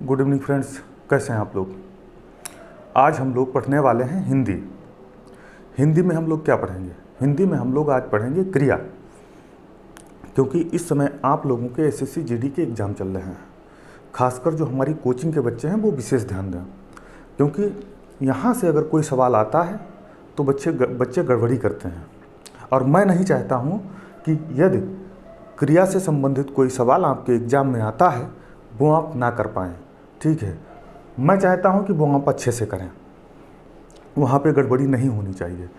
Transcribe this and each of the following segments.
Good evening friends, कैसे हैं आप लोग। आज हम लोग पढ़ने वाले हैं हिंदी। हिंदी में हम लोग क्या पढ़ेंगे? हिंदी में हम लोग आज पढ़ेंगे क्रिया, क्योंकि इस समय आप लोगों के एसएससी जीडी के एग्ज़ाम चल रहे हैं। खासकर जो हमारी कोचिंग के बच्चे हैं वो विशेष ध्यान दें, क्योंकि यहाँ से अगर कोई सवाल आता है तो बच्चे गड़बड़ी करते हैं। और मैं नहीं चाहता हूँ कि यदि क्रिया से संबंधित कोई सवाल आपके एग्ज़ाम में आता है वो आप ना कर पाएँ। ठीक है, मैं चाहता हूँ कि वो आप अच्छे से करें, वहाँ पे गड़बड़ी नहीं होनी चाहिए।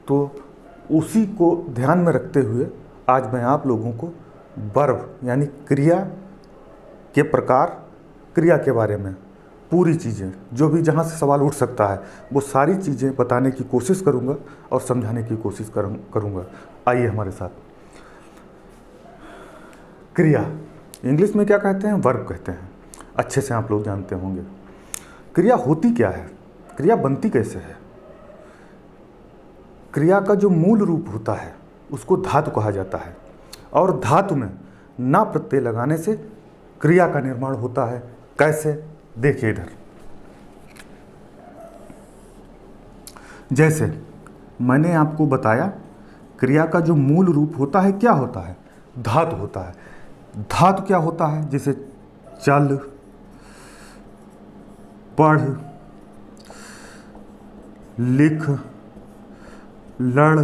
तो उसी को ध्यान में रखते हुए आज मैं आप लोगों को वर्ब यानी क्रिया के प्रकार, क्रिया के बारे में पूरी चीज़ें, जो भी जहाँ से सवाल उठ सकता है वो सारी चीज़ें बताने की कोशिश करूँगा और समझाने की कोशिश करूँगा। आइए हमारे साथ। क्रिया इंग्लिश में क्या कहते हैं? वर्ब कहते हैं। अच्छे से आप लोग जानते होंगे। क्रिया होती क्या है, क्रिया बनती कैसे है? क्रिया का जो मूल रूप होता है उसको धातु कहा जाता है, और धातु में ना प्रत्यय लगाने से क्रिया का निर्माण होता है। कैसे? देखिए इधर, जैसे मैंने आपको बताया क्रिया का जो मूल रूप होता है क्या होता है? धातु होता है। धातु क्या होता है? जैसे चल, पढ़, लिख, लड़,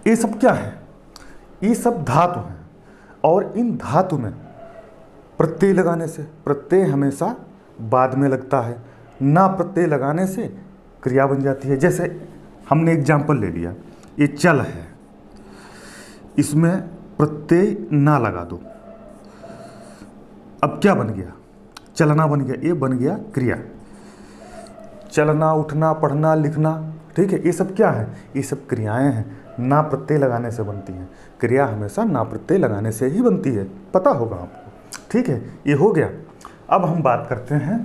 ये सब क्या है? ये सब धातु हैं। और इन धातु में प्रत्यय लगाने से, प्रत्यय हमेशा बाद में लगता है, ना प्रत्यय लगाने से क्रिया बन जाती है। जैसे हमने एग्जाम्पल ले लिया, ये चल है, इसमें प्रत्यय ना लगा दो, अब क्या बन गया? चलना बन गया। ये बन गया क्रिया। चलना, उठना, पढ़ना, लिखना, ठीक है, ये सब क्या है? ये सब क्रियाएं हैं, ना प्रत्यय लगाने से बनती हैं। क्रिया हमेशा ना प्रत्यय लगाने से ही बनती है, पता होगा आपको। ठीक है, ये हो गया। अब हम बात करते हैं,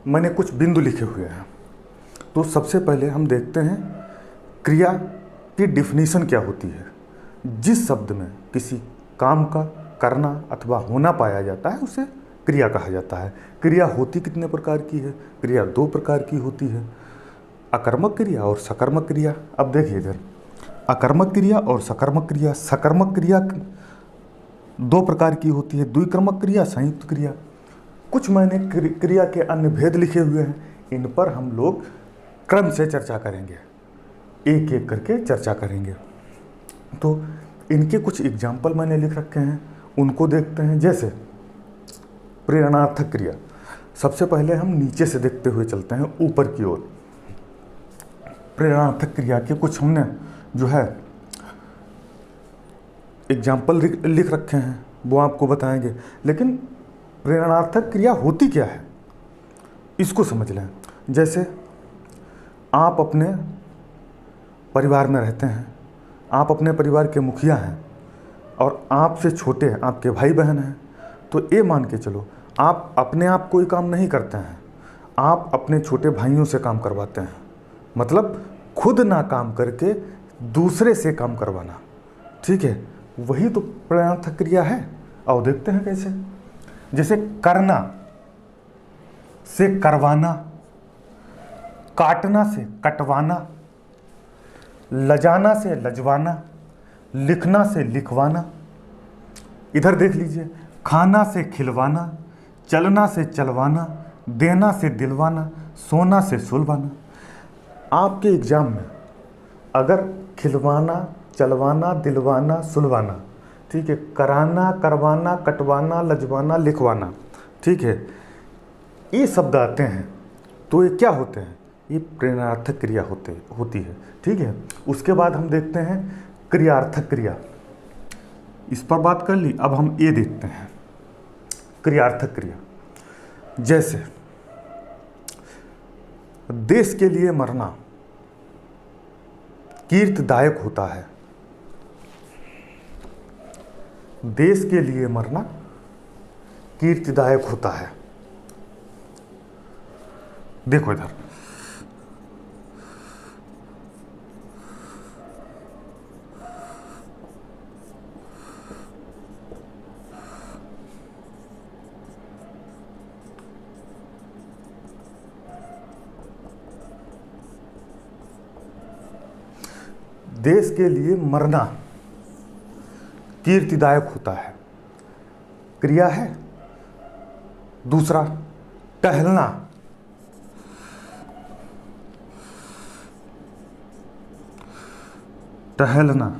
मैंने कुछ बिंदु लिखे हुए हैं, तो सबसे पहले हम देखते हैं क्रिया की डिफिनीशन क्या होती है। जिस शब्द में किसी काम का करना अथवा होना पाया जाता है उसे क्रिया कहा जाता है। क्रिया होती कितने प्रकार की है? क्रिया दो प्रकार की होती है, अकर्मक क्रिया और सकर्मक क्रिया। अब देखिए इधर, अकर्मक क्रिया और सकर्मक क्रिया। सकर्मक क्रिया दो प्रकार की होती है, द्विक्रमक क्रिया, संयुक्त क्रिया। कुछ मैंने क्रिया के अन्य भेद लिखे हुए हैं, इन पर हम लोग क्रम से चर्चा करेंगे, एक एक करके चर्चा करेंगे। तो इनके कुछ एग्जाम्पल मैंने लिख रखे हैं, उनको देखते हैं। जैसे प्रेरणार्थक क्रिया, सबसे पहले हम नीचे से देखते हुए चलते हैं ऊपर की ओर। प्रेरणार्थक क्रिया के कुछ हमने जो है एग्जाम्पल लिख रखे हैं, वो आपको बताएंगे। लेकिन प्रेरणार्थक क्रिया होती क्या है इसको समझ लें। जैसे आप अपने परिवार में रहते हैं, आप अपने परिवार के मुखिया हैं और आपसे छोटे हैं, आपके भाई बहन हैं, तो ये मान के चलो आप अपने आप कोई काम नहीं करते हैं, आप अपने छोटे भाइयों से काम करवाते हैं। मतलब खुद ना काम करके दूसरे से काम करवाना। ठीक है, वही तो प्रेरणार्थक क्रिया है। और देखते हैं कैसे। जैसे करना से करवाना, काटना से कटवाना, लजाना से लजवाना, लिखना से लिखवाना। इधर देख लीजिए, खाना से खिलवाना, चलना से चलवाना, देना से दिलवाना, सोना से सुलवाना। आपके एग्जाम में अगर खिलवाना, चलवाना, दिलवाना, सुलवाना, ठीक है, कराना, करवाना, कटवाना, लजवाना, लिखवाना, ठीक है, ये शब्द आते हैं तो ये क्या होते हैं? ये प्रेरणार्थक क्रिया होती है। ठीक है, उसके बाद हम देखते हैं क्रियार्थक क्रिया। इस पर बात कर ली, अब हम ये देखते हैं क्रियार्थक क्रिया। जैसे देश के लिए मरना कीर्तिदायक होता है। देश के लिए मरना कीर्तिदायक होता है। देखो इधर, देश के लिए मरना कीर्तिदायक होता है, क्रिया है। दूसरा, टहलना, टहलना,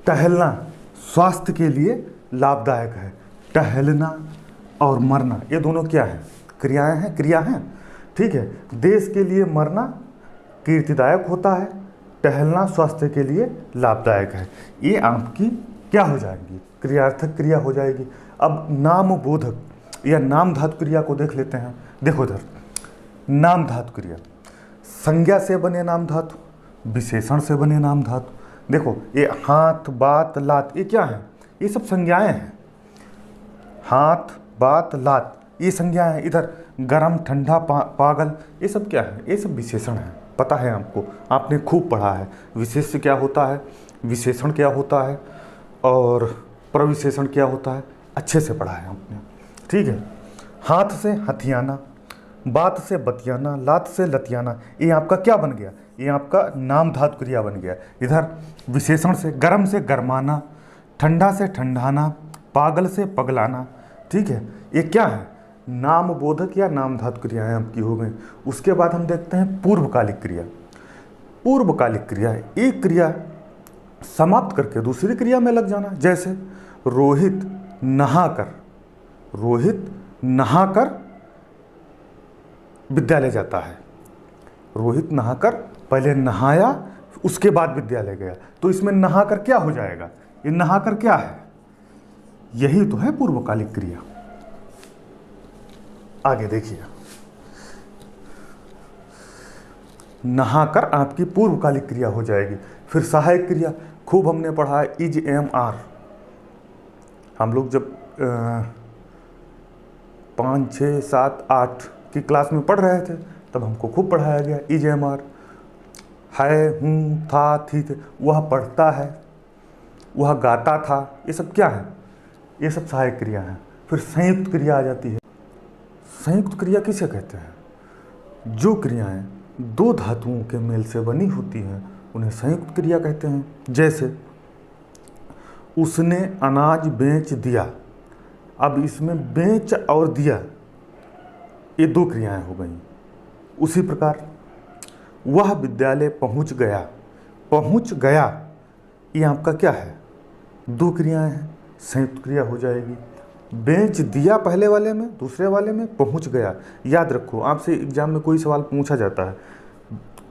टहलना स्वास्थ्य के लिए लाभदायक है। टहलना और मरना ये दोनों क्या है? क्रियाएं हैं, क्रिया हैं, ठीक है। देश के लिए मरना कीर्तिदायक होता है, टहलना स्वास्थ्य के लिए लाभदायक है। ये आपकी क्या हो जाएगी? क्रियार्थक क्रिया हो जाएगी। अब नाम बोधक या नाम धातु क्रिया को देख लेते हैं। देखो इधर, नाम धातु क्रिया, संज्ञा से बने नाम धातु, विशेषण से बने नाम धातु। देखो ये हाथ, बात, लात, ये क्या है? ये सब संज्ञाएं हैं। हाथ, बात, लात, ये संज्ञाएं हैं। इधर गरम, ठंडा, पागल, ये सब क्या है? ये सब विशेषण है। पता है आपको, आपने खूब पढ़ा है विशेष्य क्या होता है, विशेषण क्या होता है और प्रविशेषण क्या होता है, अच्छे से पढ़ा है आपने, ठीक है। हाथ से हथियाना, बात से बतियाना, लात से लतियाना, ये आपका क्या बन गया? ये आपका नाम धातु क्रिया बन गया। इधर विशेषण से गरम से गरमाना, ठंडा से ठंडाना, पागल से पगलाना, ठीक है। ये क्या है? नाम बोधक या नाम धातु क्रियाएं आपकी हो गई। उसके बाद हम देखते हैं पूर्वकालिक क्रिया। पूर्वकालिक क्रिया, एक क्रिया समाप्त करके दूसरी क्रिया में लग जाना। जैसे रोहित नहाकर, रोहित नहाकर विद्यालय जाता है। रोहित नहाकर, पहले नहाया उसके बाद विद्यालय गया, तो इसमें नहाकर क्या हो जाएगा? ये नहाकर क्या है? यही तो है पूर्वकालिक क्रिया। आगे देखिए, नहाकर आपकी पूर्वकालिक क्रिया हो जाएगी। फिर सहायक क्रिया खूब हमने पढ़ा है, इज, एम, आर। हम लोग जब 5, 6, 7, 8 की क्लास में पढ़ रहे थे तब हमको खूब पढ़ाया गया इज, एम, आर। है, हूँ, था, थी, थे, वह पढ़ता है, वह गाता था, ये सब क्या है? ये सब सहायक क्रिया हैं। फिर संयुक्त क्रिया आ जाती है। संयुक्त क्रिया किसे कहते हैं? जो क्रियाएं दो धातुओं के मेल से बनी होती हैं उन्हें संयुक्त क्रिया कहते हैं। जैसे उसने अनाज बेच दिया, अब इसमें बेच और दिया ये दो क्रियाएं हो गई। उसी प्रकार वह विद्यालय पहुंच गया, पहुंच गया ये आपका क्या है? दो क्रियाएं हैं, संयुक्त क्रिया हो जाएगी। बेच दिया पहले वाले में, दूसरे वाले में पहुंच गया। याद रखो, आपसे एग्जाम में कोई सवाल पूछा जाता है,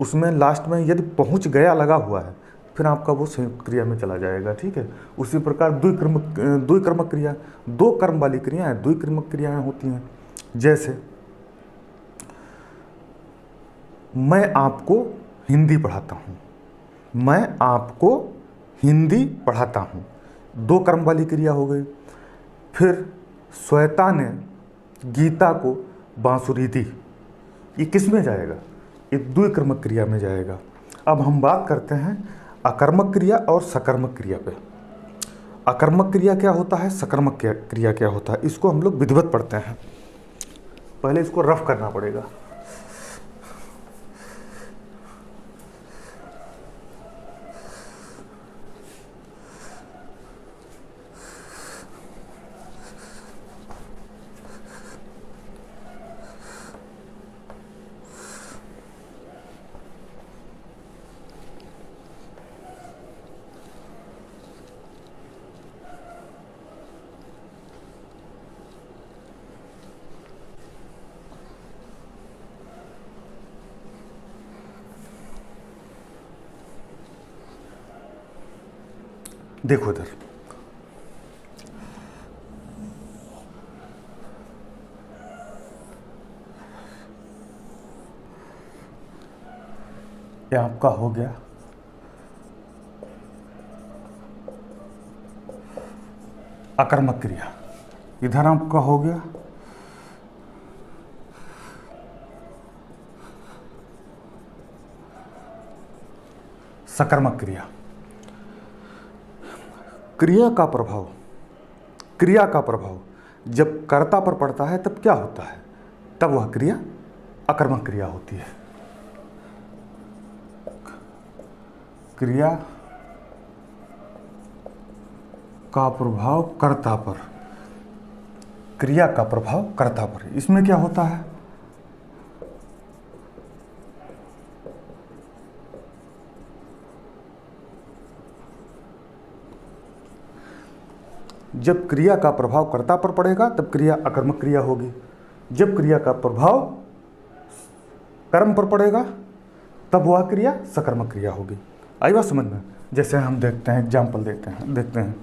उसमें लास्ट में यदि पहुंच गया लगा हुआ है फिर आपका वो संयुक्त क्रिया में चला जाएगा, ठीक है। उसी प्रकार द्विक्रमक क्रिया, दो कर्म वाली क्रियाएं द्विक्रमक क्रियाएं होती हैं। जैसे मैं आपको हिंदी पढ़ाता हूँ, मैं आपको हिंदी पढ़ाता हूँ, दो कर्म वाली क्रिया हो गई। फिर श्वेता ने गीता को बांसुरी दी, ये किस में जाएगा? ये द्विक्रमक क्रिया में जाएगा। अब हम बात करते हैं अकर्मक क्रिया और सकर्मक क्रिया पे। अकर्मक क्रिया क्या होता है, सकर्मक क्रिया क्या होता है, इसको हम लोग विधिवत पढ़ते हैं। पहले इसको रफ करना पड़ेगा। देखो इधर, ये आपका हो गया अकर्मक क्रिया, इधर आपका हो गया सकर्मक क्रिया। क्रिया का प्रभाव, क्रिया का प्रभाव जब कर्ता पर पड़ता है तब क्या होता है? तब वह क्रिया अकर्मक क्रिया होती है। क्रिया का प्रभाव कर्ता पर, क्रिया का प्रभाव कर्ता पर, इसमें क्या होता है? जब क्रिया का प्रभाव कर्ता पर पड़ेगा तब क्रिया अकर्मक क्रिया होगी। जब क्रिया का प्रभाव कर्म पर पड़ेगा तब वह क्रिया सकर्मक क्रिया होगी। आई बात समझ में? जैसे हम देखते हैं, एग्जाम्पल देखते हैं,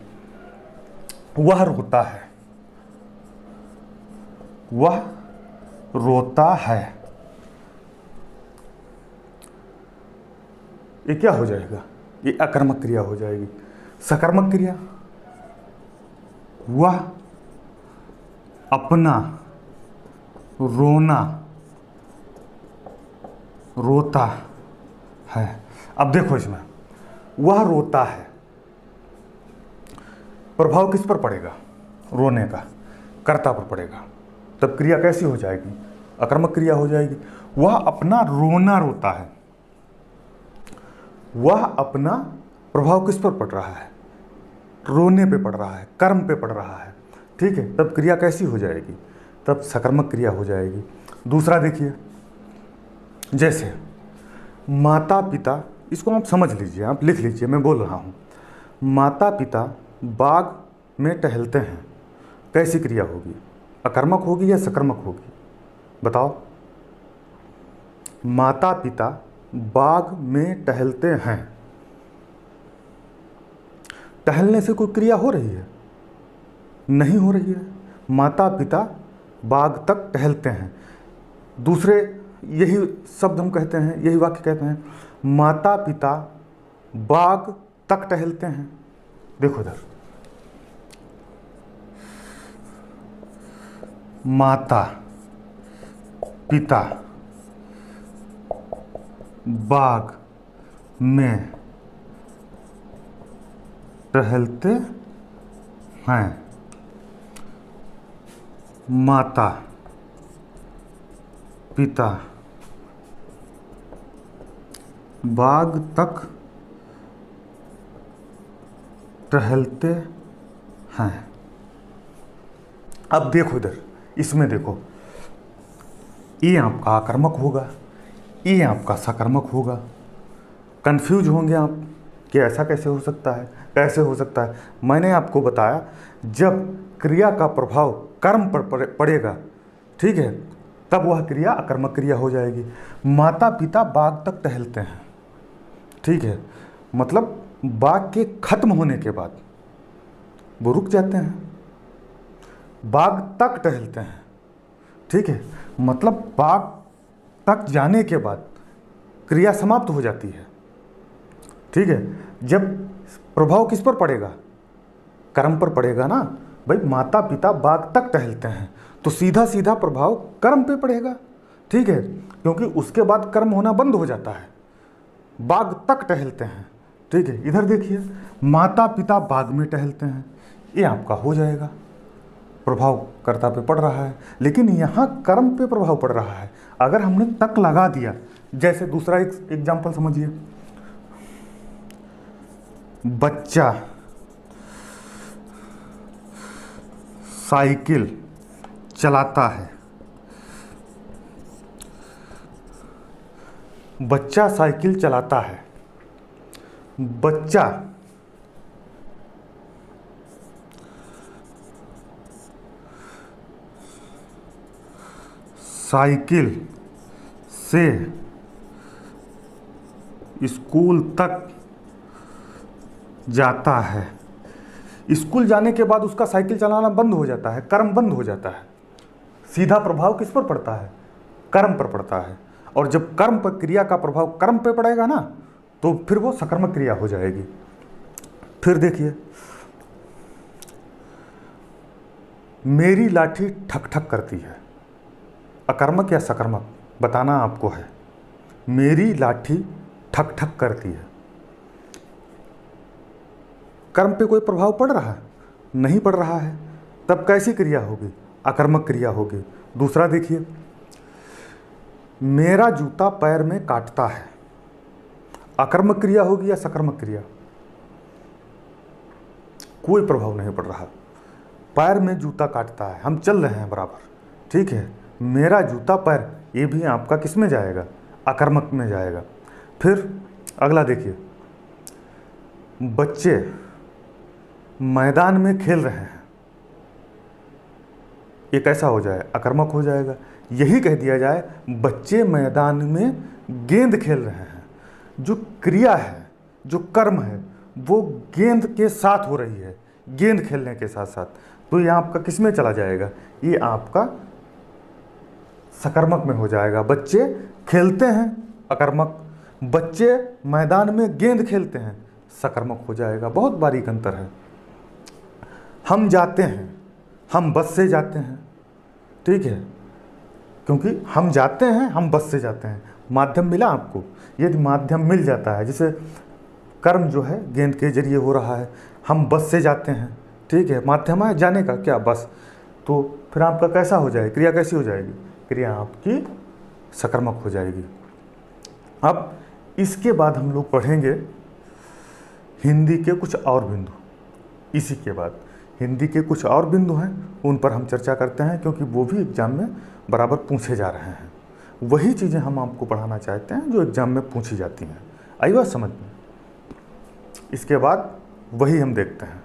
वह रोता है, वह रोता है, ये क्या हो जाएगा? ये अकर्मक क्रिया हो जाएगी। सकर्मक क्रिया, वह अपना रोना रोता है। अब देखो इसमें, वह रोता है, प्रभाव किस पर पड़ेगा? रोने का, कर्ता पर पड़ेगा, तब क्रिया कैसी हो जाएगी? अकर्मक क्रिया हो जाएगी। वह अपना रोना रोता है, वह अपना प्रभाव किस पर पड़ रहा है? रोने पे पड़ रहा है, कर्म पे पड़ रहा है, ठीक है, तब क्रिया कैसी हो जाएगी? तब सकर्मक क्रिया हो जाएगी। दूसरा देखिए, जैसे माता पिता, इसको आप समझ लीजिए, आप लिख लीजिए, मैं बोल रहा हूँ। माता पिता बाग में टहलते हैं, कैसी क्रिया होगी? अकर्मक होगी या सकर्मक होगी? बताओ। माता पिता बाग में टहलते हैं, टहलने से कोई क्रिया हो रही है? नहीं हो रही है। माता पिता बाग तक टहलते हैं। दूसरे यही शब्द हम कहते हैं, यही वाक्य कहते हैं, माता पिता बाग तक टहलते हैं। देखो इधर, माता पिता बाग में टहलते हैं। माता पिता बाग तक टहलते हैं। अब देखो इधर, इसमें देखो, ये आपका आकर्मक होगा, ये आपका सकर्मक होगा। कंफ्यूज होंगे आप कि ऐसा कैसे हो सकता है, कैसे हो सकता है? मैंने आपको बताया, जब क्रिया का प्रभाव कर्म पर पड़ेगा, ठीक है, तब वह क्रिया अकर्मक क्रिया हो जाएगी। माता पिता बाग तक टहलते हैं, ठीक है, मतलब बाग के खत्म होने के बाद वो रुक जाते हैं, बाग तक टहलते हैं, ठीक है, मतलब बाग तक जाने के बाद क्रिया समाप्त हो जाती है, ठीक है। जब प्रभाव किस पर पड़ेगा? कर्म पर पड़ेगा ना भाई। माता पिता बाग तक टहलते हैं तो सीधा सीधा प्रभाव कर्म पे पड़ेगा, ठीक है, क्योंकि उसके बाद कर्म होना बंद हो जाता है। बाग तक टहलते हैं, ठीक है। इधर देखिए, माता पिता बाग में टहलते हैं, ये आपका हो जाएगा, प्रभाव कर्ता पे पड़ रहा है, लेकिन यहाँ कर्म पे प्रभाव पड़ रहा है। अगर हमने तक लगा दिया, जैसे दूसरा एक एग्जाम्पल समझिए, बच्चा साइकिल चलाता है, बच्चा साइकिल चलाता है, बच्चा साइकिल से स्कूल तक जाता है। स्कूल जाने के बाद उसका साइकिल चलाना बंद हो जाता है, कर्म बंद हो जाता है। सीधा प्रभाव किस पर पड़ता है? कर्म पर पड़ता है। और जब कर्म पर, क्रिया का प्रभाव कर्म पे पड़ेगा ना, तो फिर वो सकर्मक क्रिया हो जाएगी। फिर देखिए, मेरी लाठी ठक ठक करती है, अकर्मक या सकर्मक बताना आपको है। मेरी लाठी ठक ठक करती है, कर्म पे कोई प्रभाव पड़ रहा है? नहीं पड़ रहा है। तब कैसी क्रिया होगी? अकर्मक क्रिया होगी। दूसरा देखिए, मेरा जूता पैर में काटता है, अकर्मक क्रिया होगी या सकर्मक क्रिया? कोई प्रभाव नहीं पड़ रहा। पैर में जूता काटता है, हम चल रहे हैं बराबर, ठीक है, मेरा जूता पैर, ये भी आपका किस में जाएगा? अकर्मक में जाएगा। फिर अगला देखिए, बच्चे मैदान में खेल रहे हैं, ये कैसा हो जाए? अकर्मक हो जाएगा। यही कह दिया जाए बच्चे मैदान में गेंद खेल रहे हैं, जो क्रिया है, जो कर्म है, वो गेंद के साथ हो रही है, गेंद खेलने के साथ साथ, तो ये आपका किस में चला जाएगा? ये आपका सकर्मक में हो जाएगा। बच्चे खेलते हैं, अकर्मक। बच्चे मैदान में गेंद खेलते हैं, सकर्मक हो जाएगा। बहुत बारीक अंतर है। हम जाते हैं, हम बस से जाते हैं, ठीक है, क्योंकि हम जाते हैं, हम बस से जाते हैं। माध्यम मिला आपको? यदि माध्यम मिल जाता है, जैसे कर्म जो है गेंद के जरिए हो रहा है, हम बस से जाते हैं, ठीक है, माध्यम है जाने का, क्या? बस। तो फिर आपका कैसा हो जाएगा? क्रिया कैसी हो जाएगी? क्रिया आपकी सकर्मक हो जाएगी। अब इसके बाद हम लोग पढ़ेंगे हिंदी के कुछ और बिंदु। इसी के बाद हिंदी के कुछ और बिंदु हैं, उन पर हम चर्चा करते हैं, क्योंकि वो भी एग्जाम में बराबर पूछे जा रहे हैं। वही चीज़ें हम आपको पढ़ाना चाहते हैं जो एग्जाम में पूछी जाती हैं। आई बात समझ में? इसके बाद वही हम देखते हैं।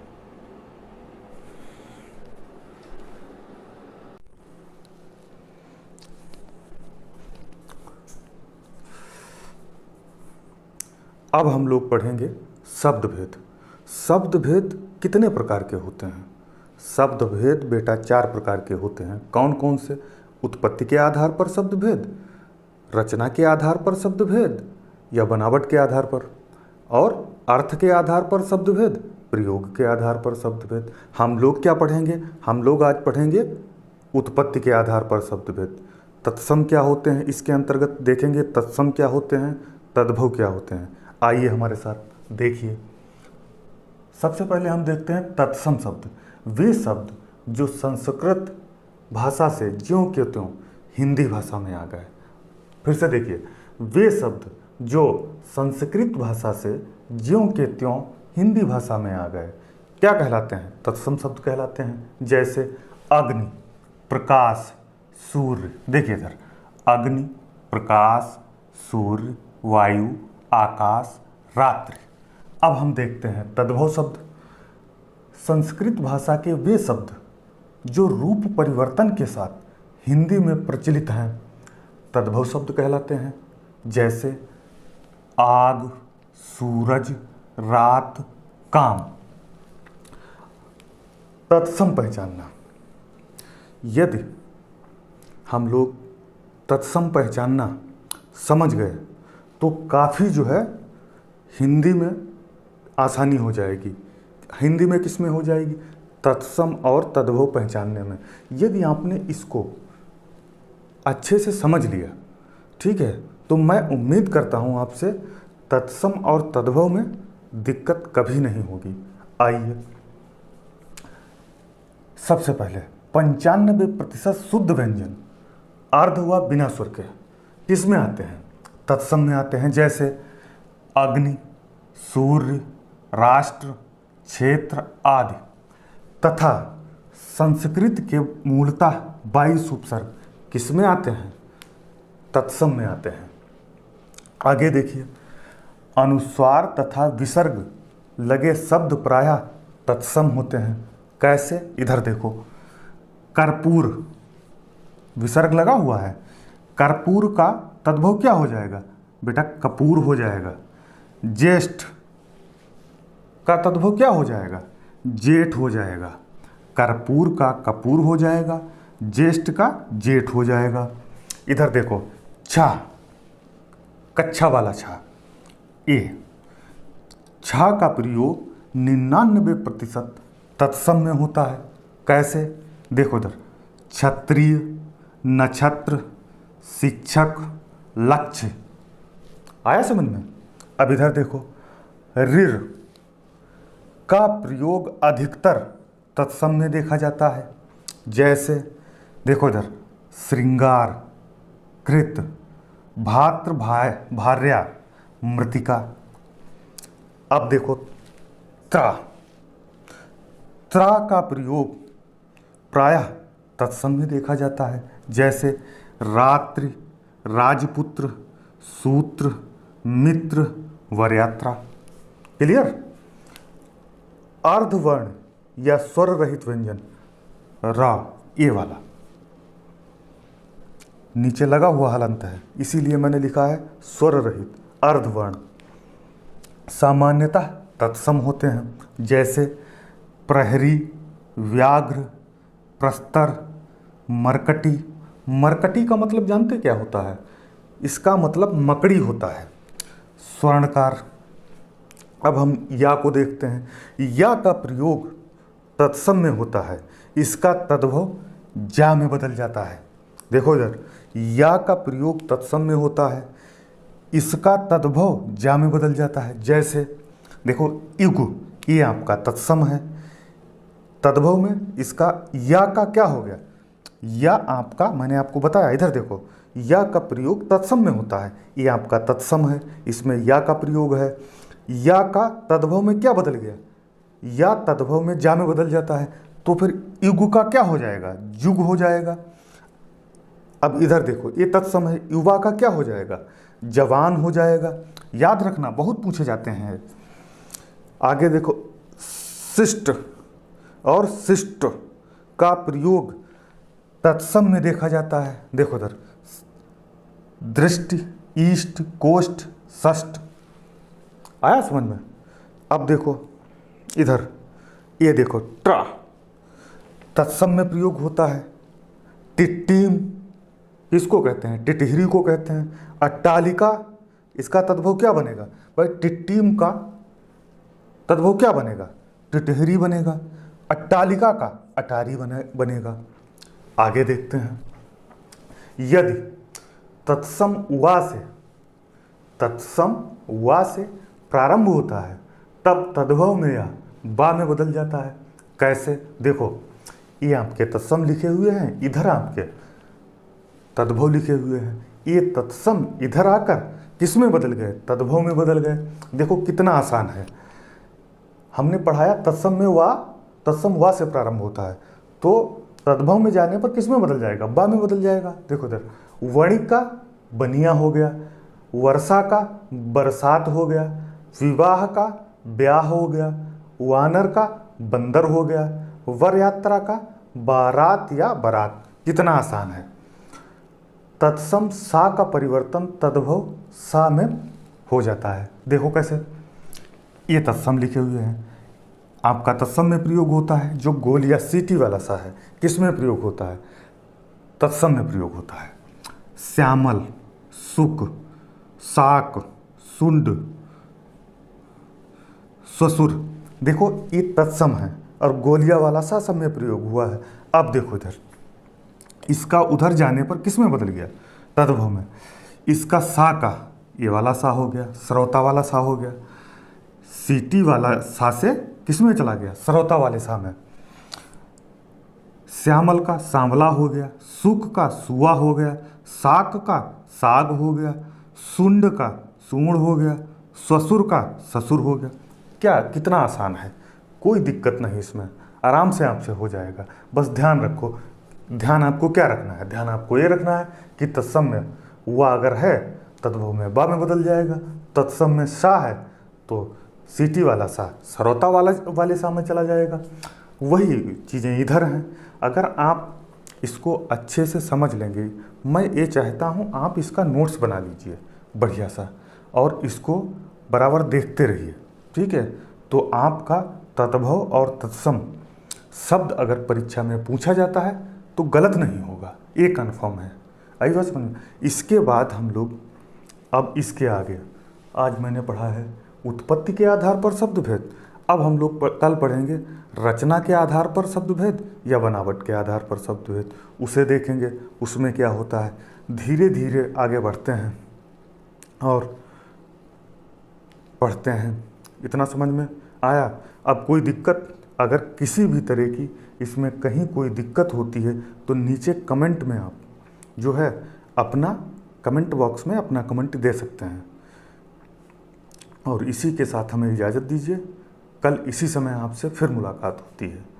अब हम लोग पढ़ेंगे शब्द भेद। शब्द भेद कितने प्रकार के होते हैं? शब्द भेद बेटा 4 प्रकार के होते हैं। कौन कौन से? उत्पत्ति के आधार पर शब्द भेद, रचना के आधार पर शब्द भेद, या बनावट के आधार पर, और अर्थ के आधार पर शब्द भेद, प्रयोग के आधार पर शब्द भेद। हम लोग क्या पढ़ेंगे? हम लोग आज पढ़ेंगे उत्पत्ति के आधार पर शब्द भेद। तत्सम क्या होते हैं इसके अंतर्गत देखेंगे, तत्सम क्या होते हैं, तद्भव क्या होते हैं। आइए हमारे साथ देखिए। सबसे पहले हम देखते हैं तत्सम शब्द। वे शब्द जो संस्कृत भाषा से ज्यों के त्यों हिंदी भाषा में आ गए। फिर से देखिए, वे शब्द जो संस्कृत भाषा से ज्यों के त्यों हिंदी भाषा में आ गए, क्या कहलाते हैं? तत्सम शब्द कहलाते हैं। जैसे अग्नि, प्रकाश, सूर्य। देखिए इधर, अग्नि, प्रकाश, सूर्य, वायु, आकाश, रात्रि। अब हम देखते हैं तद्भव शब्द। संस्कृत भाषा के वे शब्द जो रूप परिवर्तन के साथ हिंदी में प्रचलित हैं, तद्भव शब्द कहलाते हैं। जैसे आग, सूरज, रात, काम। तत्सम पहचानना। यदि हम लोग तत्सम पहचानना समझ गए तो काफ़ी जो है हिंदी में आसानी हो जाएगी। हिंदी में किस में हो जाएगी? तत्सम और तद्भव पहचानने में। यदि आपने इसको अच्छे से समझ लिया, ठीक है, तो मैं उम्मीद करता हूँ आपसे तत्सम और तद्भव में दिक्कत कभी नहीं होगी। आइए, सबसे पहले 95% शुद्ध व्यंजन अर्ध व बिना स्वर के किस में आते हैं? तत्सम में आते हैं। जैसे अग्नि, सूर्य, राष्ट्र, क्षेत्र आदि। तथा संस्कृत के मूलतः 22 उपसर्ग किस में आते हैं? तत्सम में आते हैं। आगे देखिए, अनुस्वार तथा विसर्ग लगे शब्द प्रायः तत्सम होते हैं। कैसे? इधर देखो, कर्पूर, विसर्ग लगा हुआ है, कर्पूर का तद्भव क्या हो जाएगा? बेटा कपूर हो जाएगा। ज्येष्ठ का तद्भव क्या हो जाएगा? जेठ हो जाएगा। कर्पूर का कपूर हो जाएगा, ज्येष्ठ का जेठ हो जाएगा। इधर देखो, छा, कच्छा वाला छा, ये छा का प्रयोग 99% तत्सम में होता है। कैसे? देखो इधर, क्षत्रिय, नक्षत्र, शिक्षक, लक्ष्य। आया समझ में? अब इधर देखो, ऋर, का प्रयोग अधिकतर तत्सम में देखा जाता है। जैसे देखो इधर, श्रृंगार, कृत, भात्र भार्या, मृतिका। अब देखो त्रा, त्रा का प्रयोग प्रायः तत्सम में देखा जाता है। जैसे रात्रि, राजपुत्र, सूत्र, मित्र, वरयात्रा। क्लियर। अर्धवर्ण या स्वर रहित व्यंजन, रा, ये वाला नीचे लगा हुआ हलंत है, इसीलिए मैंने लिखा है स्वर रहित अर्धवर्ण, सामान्यतः तत्सम होते हैं। जैसे प्रहरी, व्याघ्र, प्रस्तर, मरकटी। मरकटी का मतलब जानते क्या होता है? इसका मतलब मकड़ी होता है। स्वर्णकार। अब हम या को देखते हैं। या का प्रयोग तत्सम में होता है, इसका तद्भव जा में बदल जाता है। देखो इधर, या का प्रयोग तत्सम में होता है, इसका तद्भव जा में बदल जाता है। जैसे देखो युग, ये आपका तत्सम है, तद्भव में इसका या का क्या हो गया? या आपका, मैंने आपको बताया, इधर देखो, या का प्रयोग तत्सम में होता है, ये आपका तत्सम है, इसमें या का प्रयोग है। या का तद्भव में क्या बदल गया? या तद्भव में जा में बदल जाता है, तो फिर युग का क्या हो जाएगा? युग हो जाएगा। अब इधर देखो, ये तत्सम है, युवा का क्या हो जाएगा? जवान हो जाएगा। याद रखना, बहुत पूछे जाते हैं। आगे देखो, शिष्ट और शिष्ट का प्रयोग तत्सम में देखा जाता है। देखो इधर, दृष्टि, ईष्ट, कोष्ठ, षष्ठ। आया समझ में? अब देखो इधर, ये देखो, ट्रा तत्सम में प्रयोग होता है। टिट्टीम, इसको कहते हैं, टिटहिरी को कहते हैं। अट्टालिका, इसका तद्भव क्या बनेगा भाई? टिट्टीम का तद्भव क्या बनेगा? टिटहिरी बनेगा। अट्टालिका का अटारी बनेगा। आगे देखते हैं, यदि तत्सम वा से प्रारंभ होता है, तब तद्भव में या बा में बदल जाता है। कैसे? देखो, ये आपके तत्सम लिखे हुए हैं, इधर आपके तद्भव लिखे हुए हैं। ये तत्सम इधर आकर किस में बदल गए? तद्भव में बदल गए। देखो कितना आसान है। हमने पढ़ाया तत्सम में वा, तत्सम वा से प्रारंभ होता है, तो तद्भव में जाने पर किस में बदल जाएगा? बा में बदल जाएगा। देखो इधर, वणिक का बनिया हो गया, वर्षा का बरसात हो गया, विवाह का ब्याह हो गया, वानर का बंदर हो गया, वर यात्रा का बारात या बारात। कितना आसान है। तत्सम सा का परिवर्तन तद्भव सा में हो जाता है। देखो कैसे, ये तत्सम लिखे हुए हैं, आपका तत्सम में प्रयोग होता है। जो गोल या सीटी वाला सा है, किस में प्रयोग होता है? तत्सम में प्रयोग होता है। श्यामल, सुक, साक, सुंड, ससुर। देखो ये तत्सम है और गोलिया वाला सा सब में प्रयोग हुआ है। अब देखो इधर, इसका उधर जाने पर किस में बदल गया? तद्भव में। इसका सा का ये वाला सा हो गया, श्रोता वाला सा हो गया। सीटी वाला सा से किस में चला गया? श्रोता वाले सा में। श्यामल का सांवला हो गया, सुक का सुआ हो गया, साक का साग हो गया, सुंड का सूंड हो गया, ससुर का ससुर हो गया। क्या कितना आसान है, कोई दिक्कत नहीं इसमें, आराम से आपसे हो जाएगा। बस ध्यान रखो, ध्यान आपको क्या रखना है? ध्यान आपको ये रखना है कि तत्सम में हुआ अगर है, तद्भव में बा में बदल जाएगा। तत्सम में सा है तो सीटी वाला सा श्रोता वाले सा में चला जाएगा। वही चीज़ें इधर हैं। अगर आप इसको अच्छे से समझ लेंगे, मैं ये चाहता हूँ आप इसका नोट्स बना लीजिए बढ़िया सा, और इसको बराबर देखते रहिए, ठीक है? तो आपका तद्भव और तत्सम शब्द अगर परीक्षा में पूछा जाता है तो गलत नहीं होगा, ये कन्फर्म है। आई बात समझ में? इसके बाद हम लोग अब इसके आगे, आज मैंने पढ़ा है उत्पत्ति के आधार पर शब्दभेद। अब हम लोग कल पढ़ेंगे रचना के आधार पर शब्दभेद या बनावट के आधार पर शब्दभेद, उसे देखेंगे उसमें क्या होता है। धीरे धीरे आगे बढ़ते हैं और पढ़ते हैं। इतना समझ में आया। अब कोई दिक्कत, अगर किसी भी तरह की इसमें कहीं कोई दिक्कत होती है तो नीचे कमेंट में आप जो है अपना कमेंट बॉक्स में अपना कमेंट दे सकते हैं। और इसी के साथ हमें इजाज़त दीजिए। कल इसी समय आपसे फिर मुलाकात होती है।